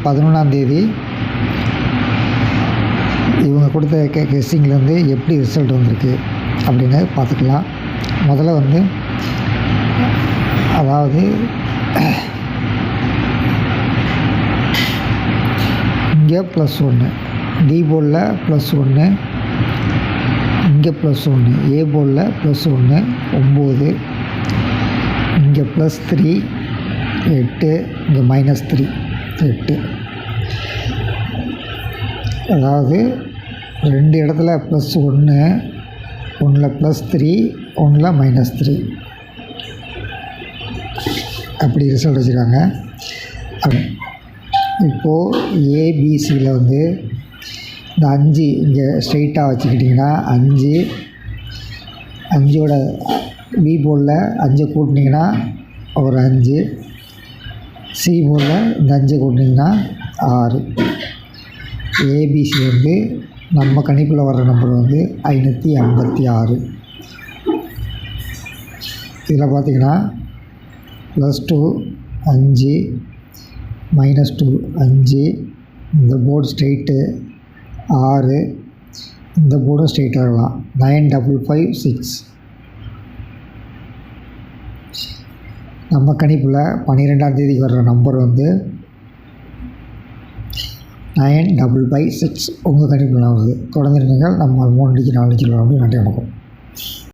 11 இவங்க கொடுத்த கெஸ்ஸிங்லேருந்து எப்படி ரிசல்ட் வந்திருக்கு அப்படின்னு பார்த்துக்கலாம். முதல்ல வந்து அதாவது இங்கே +1 டி போர்டில் +1, இங்கே +1 ஏ போர்டில் +1 9, இங்கே +3 8, இங்கே -3 8. அதாவது 2 இடத்துல +1, ஒன்றில் +3, ஒன்றில் -3 அப்படி ரிசல்ட் வச்சுருக்காங்க. இப்போது ஏபிசியில் வந்து இந்த 5 இங்கே ஸ்ட்ரெயிட்டாக வச்சுக்கிட்டிங்கன்னா 5ஓட பி போர்டில் 5 கூட்டினீங்கன்னா ஒரு 5, சி போர்டில் இந்த 5 கூட்டினீங்கன்னா 6. ஏபிசி வந்து நம்ம கணிப்பில் வர்ற நம்பர் வந்து 586. இதில் பார்த்திங்கன்னா +2 5, -2 5, இந்த போர்டு ஸ்ட்ரெயிட்டு 6, இந்த போர்டும் ஸ்ட்ரெயிட்டாக இருக்கலாம் 955 6. நம்ம கணிப்பில் 12ஆம் தேதிக்கு வர்ற நம்பர் வந்து 955 6. உங்கள் கணிப்பில் வருது. தொடர்ந்து நீங்கள் நம்ம 3 4 நன்றி வணக்கம்.